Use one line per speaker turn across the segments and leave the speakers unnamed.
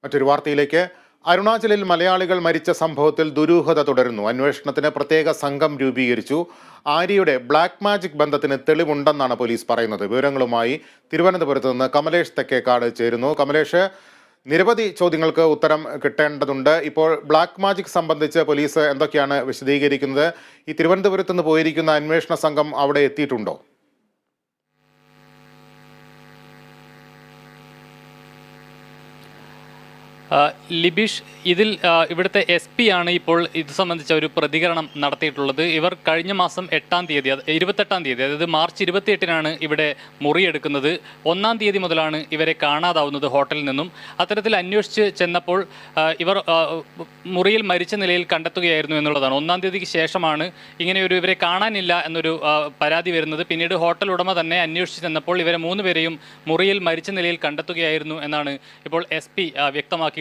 മറ്റൊരു വാർത്തയിലേക്ക്. അരുണാചലിൽ മലയാളികൾ മരിച്ച സംഭവത്തിൽ ദുരൂഹത തുടരുന്നു. അന്വേഷണത്തിന് പ്രത്യേക സംഘം രൂപീകരിച്ചു. ആര്യയുടെ ബ്ലാക്ക് മാജിക് ബന്ധത്തിന് തെളിവുണ്ടെന്നാണ് പോലീസ് പറയുന്നത്. വിവരങ്ങളുമായി തിരുവനന്തപുരത്ത് നിന്ന് കമലേഷ് തെക്കേക്കാട് ചേരുന്നു. കമലേഷ്, നിരവധി ചോദ്യങ്ങൾക്ക് ഉത്തരം കിട്ടേണ്ടതുണ്ട്. ഇപ്പോൾ ബ്ലാക്ക് മാജിക് സംബന്ധിച്ച് പോലീസ് എന്തൊക്കെയാണ് വിശദീകരിക്കുന്നത്? ഈ തിരുവനന്തപുരത്ത് നിന്ന് പോയിരിക്കുന്ന അന്വേഷണ സംഘം അവിടെ എത്തിയിട്ടുണ്ടോ?
ലിബീഷ്, ഇതിൽ ഇവിടുത്തെ SP ആണ് ഇപ്പോൾ ഇത് സംബന്ധിച്ച ഒരു പ്രതികരണം നടത്തിയിട്ടുള്ളത്. ഇവർ കഴിഞ്ഞ മാസം 8-ാം തീയതി, 28-ാം തീയതി, അതായത് മാർച്ച് 28-നാണ് ഇവിടെ മുറിയെടുക്കുന്നത്. 1-ാം തീയതി മുതലാണ് ഇവരെ കാണാതാവുന്നത് ഹോട്ടലിൽ നിന്നും. അത്തരത്തിൽ അന്വേഷിച്ച് ചെന്നപ്പോൾ ഇവർ മുറിയിൽ മരിച്ച നിലയിൽ കണ്ടെത്തുകയായിരുന്നു എന്നുള്ളതാണ്. 1-ാം തീയതിക്ക് ശേഷമാണ് ഇങ്ങനെയൊരു ഇവരെ കാണാനില്ല എന്നൊരു പരാതി വരുന്നത്. പിന്നീട് ഹോട്ടൽ ഉടമ തന്നെ അന്വേഷിച്ച് ചെന്നപ്പോൾ ഇവരെ 3 പേരെയും മുറിയിൽ മരിച്ച നിലയിൽ കണ്ടെത്തുകയായിരുന്നു എന്നാണ് ഇപ്പോൾ SP വ്യക്തമാക്കി.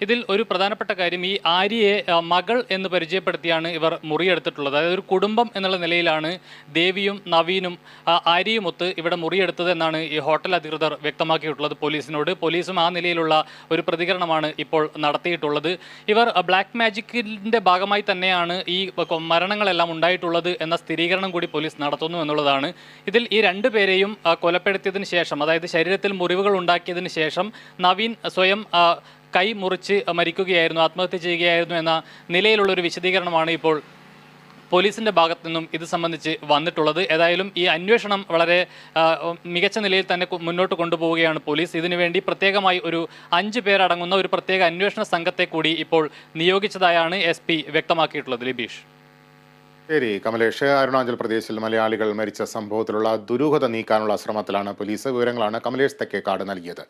ഇതിൽ ഒരു പ്രധാനപ്പെട്ട കാര്യം, ഈ ആര്യയെ മകൾ എന്ന് പരിചയപ്പെടുത്തിയാണ് ഇവർ മുറിയെടുത്തിട്ടുള്ളത്. അതായത് ഒരു കുടുംബം എന്നുള്ള നിലയിലാണ് ദേവിയും നവീനും ആര്യയുമൊത്ത് ഇവിടെ മുറിയെടുത്തത് എന്നാണ് ഈ ഹോട്ടൽ അധികൃതർ വ്യക്തമാക്കിയിട്ടുള്ളത് പോലീസിനോട്. പോലീസും ആ നിലയിലുള്ള ഒരു പ്രതികരണമാണ് ഇപ്പോൾ നടത്തിയിട്ടുള്ളത്. ഇവർ ബ്ലാക്ക് മാജിക്കിൻ്റെ ഭാഗമായി തന്നെയാണ് ഈ മരണങ്ങളെല്ലാം ഉണ്ടായിട്ടുള്ളത് എന്ന സ്ഥിരീകരണം കൂടി പോലീസ് നടത്തുന്നു എന്നുള്ളതാണ്. ഇതിൽ ഈ 2 പേരെയും കൊലപ്പെടുത്തിയതിന് ശേഷം, അതായത് ശരീരത്തിൽ മുറിവുകൾ ഉണ്ടാക്കിയതിന് ശേഷം നവീൻ സ്വയം കൈ മുറിച്ച് മരിക്കുകയായിരുന്നു, ആത്മഹത്യ ചെയ്യുകയായിരുന്നു എന്ന നിലയിലുള്ളൊരു വിശദീകരണമാണ് ഇപ്പോൾ പോലീസിൻ്റെ ഭാഗത്തു നിന്നും ഇത് സംബന്ധിച്ച് വന്നിട്ടുള്ളത്. ഏതായാലും ഈ അന്വേഷണം വളരെ മികച്ച നിലയിൽ തന്നെ മുന്നോട്ട് കൊണ്ടുപോവുകയാണ് പോലീസ്. ഇതിനുവേണ്ടി പ്രത്യേകമായി ഒരു 5 പേരടങ്ങുന്ന ഒരു പ്രത്യേക അന്വേഷണ സംഘത്തെ കൂടി ഇപ്പോൾ നിയോഗിച്ചതായാണ് SP വ്യക്തമാക്കിയിട്ടുള്ളത്. ലിബീഷ്.
ശരി കമലേഷ്, അരുണാചൽ പ്രദേശിൽ മലയാളികൾ മരിച്ച സംഭവത്തിലുള്ള ദുരൂഹത നീക്കാനുള്ള ശ്രമത്തിലാണ് പോലീസ്. വിവരങ്ങളാണ് കമലേഷ് തെക്കേക്കാട് നൽകിയത്.